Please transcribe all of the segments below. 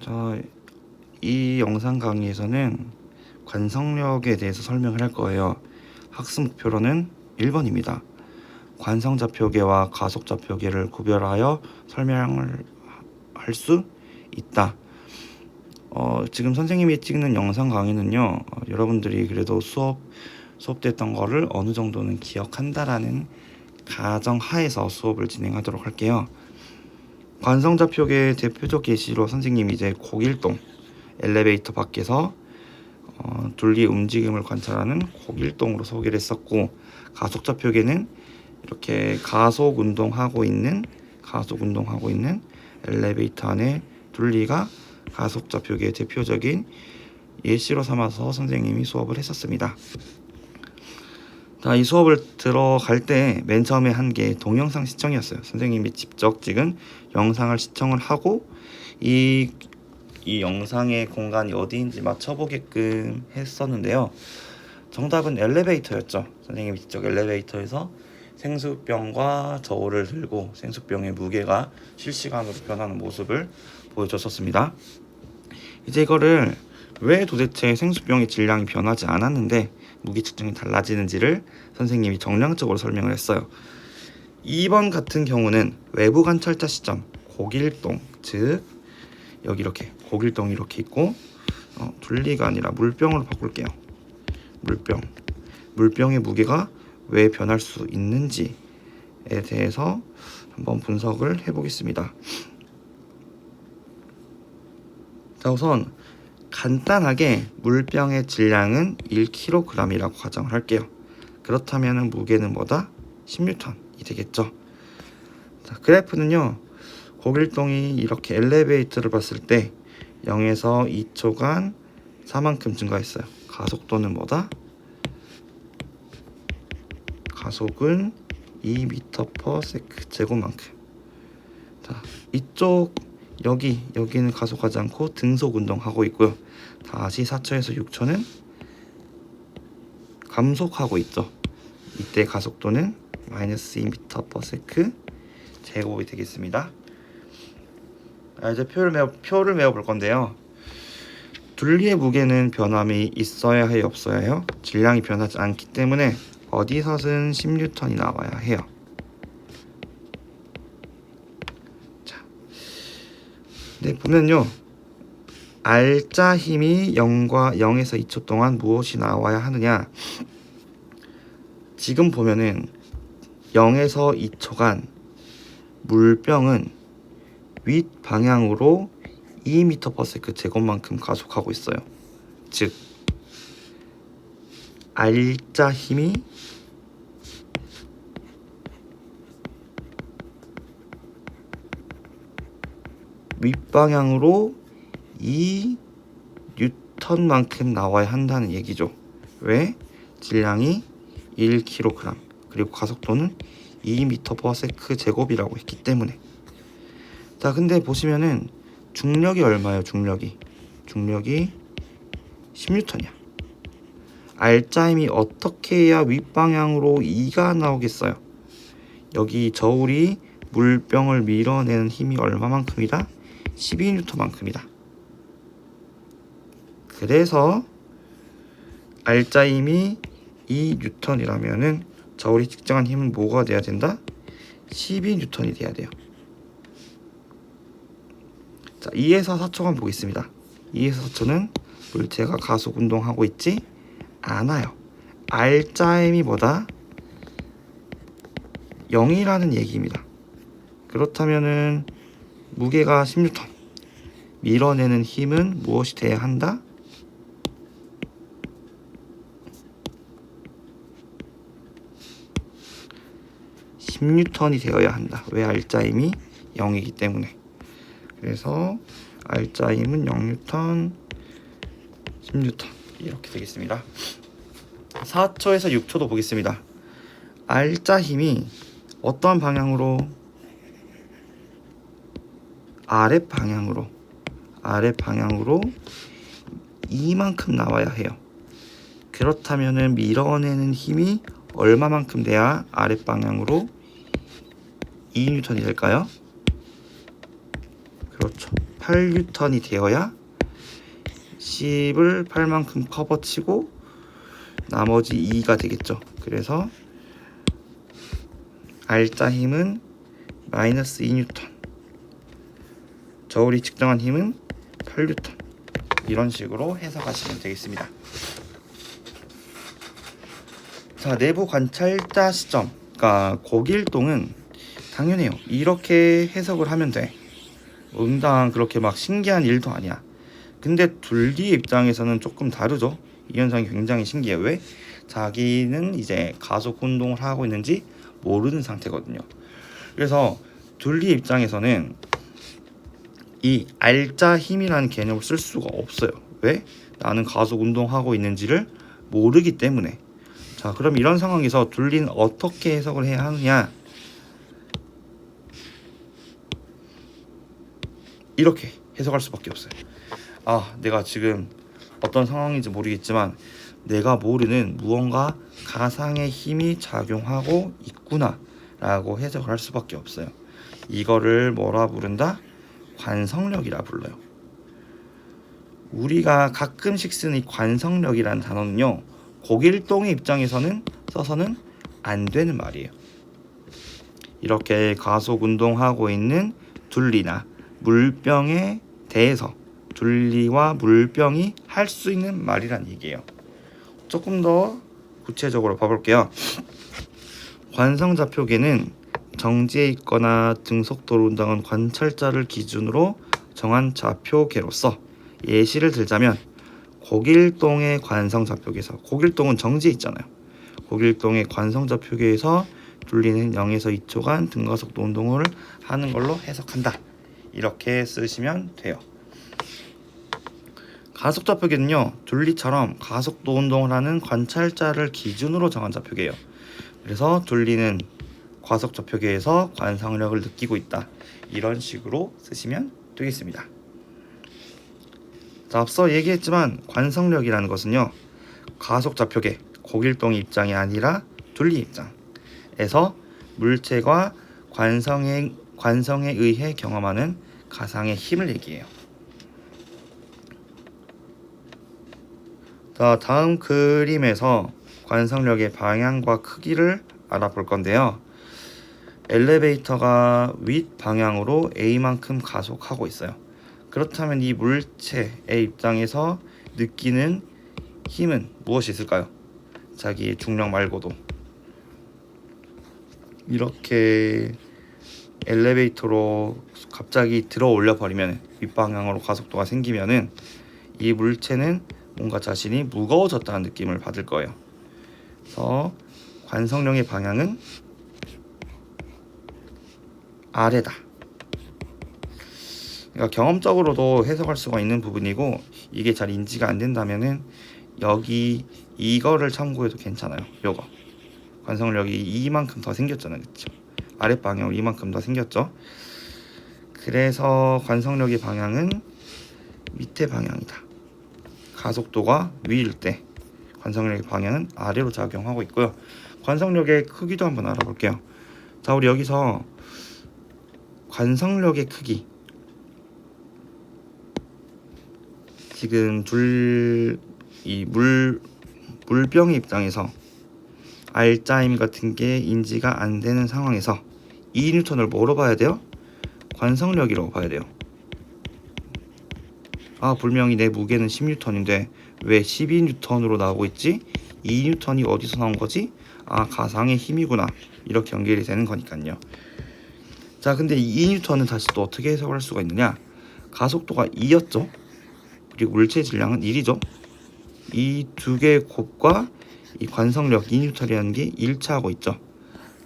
자, 이 영상 강의에서는 관성력에 대해서 설명을 할 거예요. 학습 목표로는 1번입니다. 관성좌표계와 가속좌표계를 구별하여 설명을 할 수 있다. 지금 선생님이 찍는 영상 강의는요, 여러분들이 그래도 수업됐던 거를 어느 정도는 기억한다라는 가정 하에서 수업을 진행하도록 할게요. 관성좌표계의 대표적 예시로 선생님이 이제 곡일동 엘리베이터 밖에서 둘리의 움직임을 관찰하는 곡일동으로 소개를 했었고, 가속좌표계는 이렇게 가속 운동하고 있는 엘리베이터 안에 둘리가 가속좌표계의 대표적인 예시로 삼아서 선생님이 수업을 했었습니다. 자, 이 수업을 들어갈 때 맨 처음에 한 게 동영상 시청이었어요. 선생님이 직접 찍은 영상을 시청을 하고 이 영상의 공간이 어디인지 맞춰보게끔 했었는데요. 정답은 엘리베이터였죠. 선생님이 직접 엘리베이터에서 생수병과 저울을 들고 생수병의 무게가 실시간으로 변하는 모습을 보여줬었습니다. 이제 이거를 왜 도대체 생수병의 질량이 변하지 않았는데 무게 측정이 달라지는지를 선생님이 정량적으로 설명을 했어요. 2번 같은 경우는 외부 관찰자 시점 곡일동, 즉 여기 이렇게 곡일동이 이렇게 있고 둘리가 아니라 물병으로 바꿀게요. 물병의 무게가 왜 변할 수 있는지에 대해서 한번 분석을 해보겠습니다. 자, 우선 간단하게 물병의 질량은 1kg이라고 가정을 할게요. 그렇다면 무게는 뭐다? 10N이 되겠죠. 자, 그래프는요, 곡일동이 이렇게 엘리베이터를 봤을 때 0에서 2초간 4만큼 증가했어요. 가속도는 뭐다? 가속은 2m/s 제곱만큼. 자, 이쪽 여기는 가속하지 않고 등속 운동하고 있고요. 다시 4초에서 6초는 감속하고 있죠. 이때 가속도는 -2m/s 제곱이 되겠습니다. 이제 표를 메워 볼 건데요. 둘리의 무게는 변함이 있어야 해요, 없어야 해요? 질량이 변하지 않기 때문에 어디서든 10N이 나와야 해요. 자, 네, 보면요, 알짜 힘이 0에서 2초 동안 무엇이 나와야 하느냐. 지금 보면은 0에서 2초간 물병은 윗 방향으로 2m/s 제곱만큼 가속하고 있어요. 즉 알짜 힘이 윗방향으로 2N만큼 나와야 한다는 얘기죠. 왜? 질량이 1kg 그리고 가속도는 2m/s 제곱이라고 했기 때문에. 자, 근데 보시면은 중력이 얼마예요? 중력이 10N이야. 알짜 힘이 어떻게 해야 윗방향으로 2가 나오겠어요? 여기 저울이 물병을 밀어내는 힘이 얼마만큼이다? 12N만큼이다. 그래서 알짜 힘이 2N이라면은 저울이 측정한 힘은 뭐가 돼야 된다? 12N이 돼야 돼요. 자, 2에서 4초간 보겠습니다. 2에서 4초는 물체가 가속 운동하고 있지 않아요. 알짜 힘이 뭐다? 0이라는 얘기입니다. 그렇다면은 무게가 10N, 밀어내는 힘은 무엇이 돼야 한다? 10N이 되어야 한다. 왜? 알짜 힘이 0이기 때문에. 그래서 알짜 힘은 0N, 10N 이렇게 되겠습니다. 4초에서 6초도 보겠습니다. 알짜 힘이 어떠한 방향으로? 아래 방향으로 이만큼 나와야 해요. 그렇다면은 밀어내는 힘이 얼마만큼 돼야 아래 방향으로 2N이 될까요? 그렇죠. 8N이 되어야 10을 8만큼 커버치고 나머지 2가 되겠죠. 그래서 R자 힘은 마이너스 2N, 저울이 측정한 힘은 8N, 이런 식으로 해석하시면 되겠습니다. 자, 내부 관찰자 시점, 그러니까 고길동은 당연해요. 이렇게 해석을 하면 돼. 응당 그렇게 막 신기한 일도 아니야. 근데 둘리 입장에서는 조금 다르죠. 이 현상이 굉장히 신기해요. 왜? 자기는 이제 가속 운동을 하고 있는지 모르는 상태거든요. 그래서 둘리 입장에서는 이 R자 힘이라는 개념을 쓸 수가 없어요. 왜? 나는 가속 운동하고 있는지를 모르기 때문에. 자, 그럼 이런 상황에서 둘리는 어떻게 해석을 해야 하느냐? 이렇게 해석할 수밖에 없어요. 아, 내가 지금 어떤 상황인지 모르겠지만 내가 모르는 무언가 가상의 힘이 작용하고 있구나 라고 해석을 할 수밖에 없어요. 이거를 뭐라 부른다? 관성력이라 불러요. 우리가 가끔씩 쓰는 이 관성력이라는 단어는요, 고길동의 입장에서는 써서는 안 되는 말이에요. 이렇게 가속 운동하고 있는 둘리나 물병에 대해서 둘리와 물병이 할 수 있는 말이란 얘기예요. 조금 더 구체적으로 봐볼게요. 관성좌표계는 정지에 있거나 등속도로 운동한 관찰자를 기준으로 정한 좌표계로서 예시를 들자면 고길동의 관성좌표계에서, 고길동은 정지에 있잖아요. 고길동의 관성좌표계에서 둘리는 0에서 2초간 등가속도 운동을 하는 걸로 해석한다. 이렇게 쓰시면 돼요. 가속좌표계는요, 둘리처럼 가속도 운동을 하는 관찰자를 기준으로 정한 좌표계예요. 그래서 둘리는 가속좌표계에서 관성력을 느끼고 있다. 이런 식으로 쓰시면 되겠습니다. 자, 앞서 얘기했지만 관성력이라는 것은요, 가속좌표계 고길동의 입장이 아니라 둘리 입장에서 물체가 관성에 의해 경험하는 가상의 힘을 얘기해요. 자, 다음 그림에서 관성력의 방향과 크기를 알아볼 건데요. 엘리베이터가 윗 방향으로 A만큼 가속하고 있어요. 그렇다면 이 물체의 입장에서 느끼는 힘은 무엇이 있을까요? 자기의 중력 말고도. 이렇게 엘리베이터로 갑자기 들어 올려 버리면, 윗방향으로 가속도가 생기면은 이 물체는 뭔가 자신이 무거워졌다는 느낌을 받을 거예요. 그래서 관성력의 방향은 아래다. 그러니까 경험적으로도 해석할 수가 있는 부분이고, 이게 잘 인지가 안 된다면은 여기 이거를 참고해도 괜찮아요. 요거 관성력이 이만큼 더 생겼잖아요, 그렇죠? 아랫방향으로 이만큼 더 생겼죠. 그래서 관성력의 방향은 밑에 방향이다. 가속도가 위일 때 관성력의 방향은 아래로 작용하고 있고요. 관성력의 크기도 한번 알아볼게요. 자, 우리 여기서 관성력의 크기, 지금 물병의 입장에서 R자임 같은 게 인지가 안 되는 상황에서 2N을 뭐로 봐야 돼요? 관성력이라고 봐야 돼요. 아, 분명히 내 무게는 10N인데 왜 12N으로 나오고 있지? 2N이 어디서 나온 거지? 아, 가상의 힘이구나. 이렇게 연결이 되는 거니까요. 자, 근데 2N은 다시 또 어떻게 해석할 수가 있느냐? 가속도가 2였죠. 그리고 물체 질량은 1이죠. 이 두 개의 곱과 이 관성력 2N이라는 게 일치하고 있죠.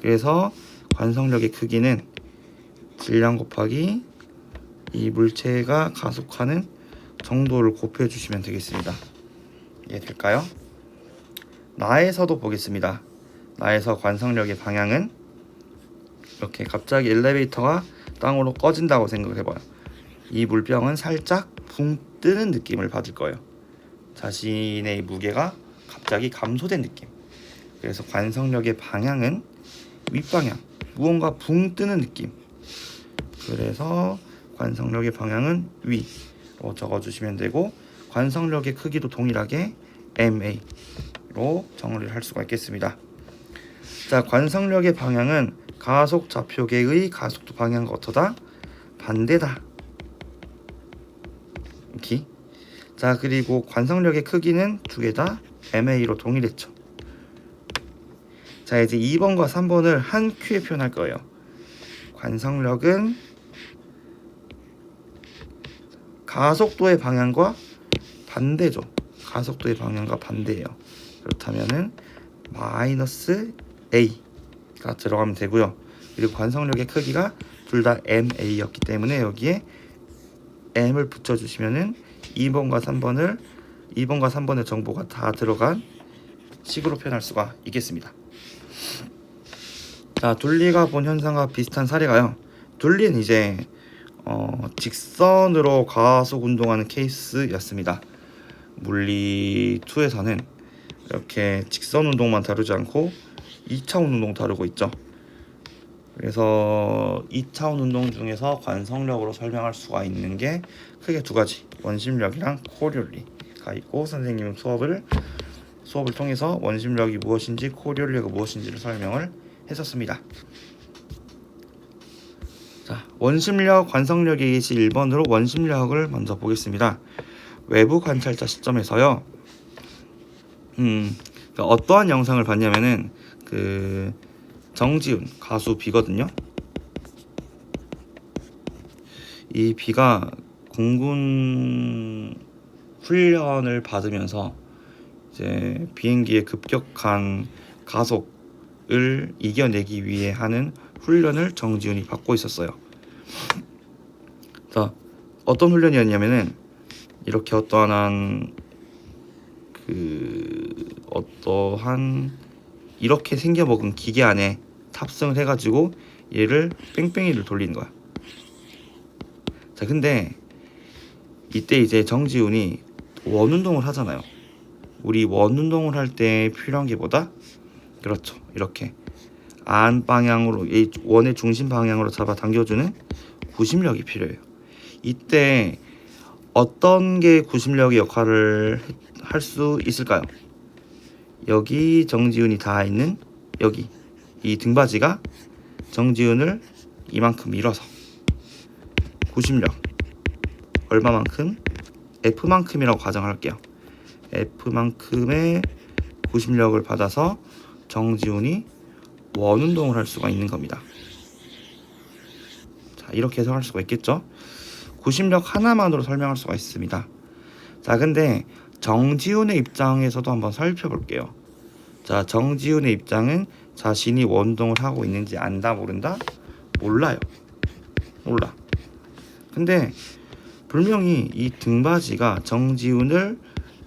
그래서 관성력의 크기는 질량 곱하기 이 물체가 가속하는 정도를 곱해 주시면 되겠습니다. 이해될까요? 나에서도 보겠습니다. 나에서 관성력의 방향은 이렇게 갑자기 엘리베이터가 땅으로 꺼진다고 생각을 해봐요. 이 물병은 살짝 붕 뜨는 느낌을 받을 거예요. 자신의 무게가 갑자기 감소된 느낌. 그래서 관성력의 방향은 윗방향, 무언가 붕 뜨는 느낌. 그래서 관성력의 방향은 위로 적어주시면 되고 관성력의 크기도 동일하게 MA로 정리를 할 수가 있겠습니다. 자, 관성력의 방향은 가속 좌표계의 가속도 방향과 어떠다? 반대다. 이렇게. 자, 그리고 관성력의 크기는 두 개 다 MA로 동일했죠. 자, 이제 2번과 3번을 한 큐에 표현할 거예요. 관성력은 가속도의 방향과 반대죠. 가속도의 방향과 반대예요. 그렇다면은 마이너스 A가 들어가면 되고요. 그리고 관성력의 크기가 둘 다 MA였기 때문에 여기에 M을 붙여주시면은 2번과 3번의 정보가 다 들어간 식으로 표현할 수가 있겠습니다. 자, 둘리가 본 현상과 비슷한 사례가요. 둘리는 이제 직선으로 가속 운동하는 케이스였습니다. 물리 2에서는 이렇게 직선 운동만 다루지 않고 2차원 운동 다루고 있죠. 그래서 2차원 운동 중에서 관성력으로 설명할 수가 있는 게 크게 두 가지, 원심력이랑 코리올리가 있고, 선생님은 수업을 통해서 원심력이 무엇인지 코리올리가 무엇인지를 설명을 했었습니다. 자, 원심력, 관성력의 예시 1번으로 원심력을 먼저 보겠습니다. 외부 관찰자 시점에서요. 그러니까 어떠한 영상을 봤냐면은 정지훈 가수 B거든요. 이 B가 공군 훈련을 받으면서 이제 비행기의 급격한 가속을 이겨내기 위해 하는 훈련을 정지훈이 받고 있었어요. 자, 어떤 훈련이었냐면은 이렇게 어떠한 이렇게 생겨먹은 기계 안에 탑승을 해가지고 얘를 뺑뺑이를 돌리는 거야. 자, 근데 이때 이제 정지훈이 원운동을 하잖아요. 우리 원운동을 할 때 필요한 게 뭐다? 그렇죠. 이렇게 안 방향으로, 이 원의 중심 방향으로 잡아 당겨주는 구심력이 필요해요. 이때 어떤 게 구심력의 역할을 할 수 있을까요? 여기 정지훈이 닿아 있는 여기 이 등받이가 정지훈을 이만큼 밀어서 구심력 얼마만큼? F만큼이라고 가정할게요. F만큼의 구심력을 받아서 정지훈이 원운동을 할 수가 있는 겁니다. 자, 이렇게 해석할 수가 있겠죠. 구심력 하나만으로 설명할 수가 있습니다. 자, 근데 정지훈의 입장에서도 한번 살펴볼게요. 자, 정지훈의 입장은 자신이 원운동을 하고 있는지 안다, 모른다? 몰라요. 몰라. 근데 분명히 이 등받이가 정지훈을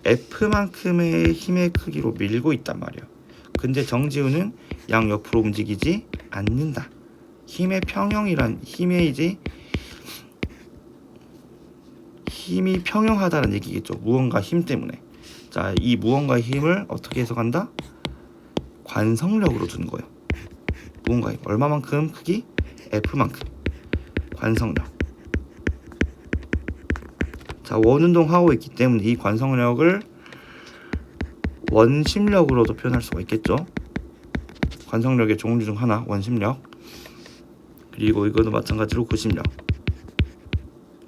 F만큼의 힘의 크기로 밀고 있단 말이에요. 근데 정지훈은 양옆으로 움직이지 않는다. 힘의 평형이란 힘이 평형하다는 얘기겠죠. 무언가 힘 때문에. 자, 이 무언가의 힘을 어떻게 해석한다? 관성력으로 주는 거예요. 무언가의 얼마만큼 크기? F만큼. 관성력. 자, 원운동하고 있기 때문에 이 관성력을 원심력으로도 표현할 수가 있겠죠. 관성력의 종류 중 하나, 원심력. 그리고 이거도 마찬가지로 구심력.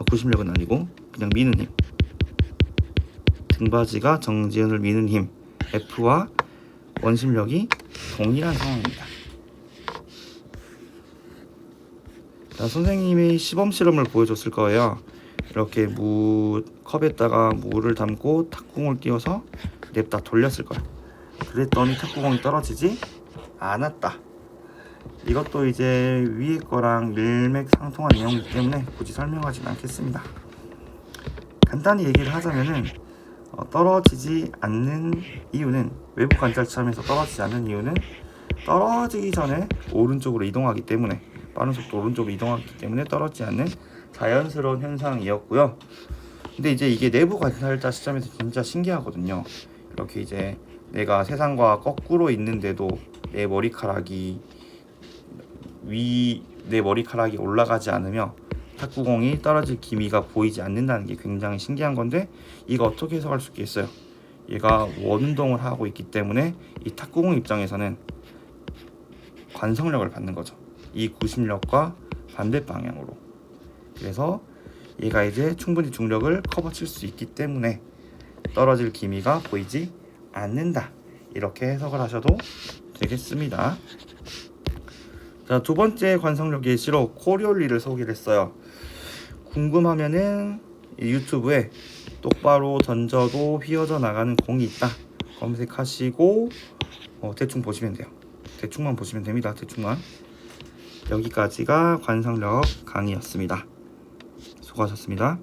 구심력은 아니고 그냥 미는 힘. 등받이가 정지훈을 미는 힘 F와 원심력이 동일한 상황입니다. 자, 선생님이 시범 실험을 보여줬을 거예요. 이렇게 컵에다가 물을 담고 탁구공을 띄워서 냅다 돌렸을 거야. 그랬더니 탁구공이 떨어지지 않았다. 이것도 이제 위에 거랑 일맥상통한 내용이기 때문에 굳이 설명하지는 않겠습니다. 간단히 얘기를 하자면은 떨어지지 않는 이유는, 외부 관찰점에서 떨어지지 않는 이유는 떨어지기 전에 오른쪽으로 이동하기 때문에, 빠른 속도 오른쪽으로 이동하기 때문에 떨어지지 않는 자연스러운 현상이었고요. 근데 이제 이게 내부 관찰자 시점에서 진짜 신기하거든요. 이렇게 이제 내가 세상과 거꾸로 있는데도 내 머리카락이 올라가지 않으며 탁구공이 떨어질 기미가 보이지 않는다는 게 굉장히 신기한 건데, 이거 어떻게 해석할 수 있겠어요? 얘가 원운동을 하고 있기 때문에 이 탁구공 입장에서는 관성력을 받는 거죠. 이 구심력과 반대 방향으로. 그래서 얘가 이제 충분히 중력을 커버칠 수 있기 때문에 떨어질 기미가 보이지 않는다. 이렇게 해석을 하셔도 되겠습니다. 자, 두 번째 관성력 예시로 코리올리를 소개를 했어요. 궁금하면은 유튜브에 똑바로 던져도 휘어져 나가는 공이 있다 검색하시고 대충 보시면 돼요. 대충만 보시면 됩니다. 대충만. 여기까지가 관성력 강의였습니다. 수고하셨습니다.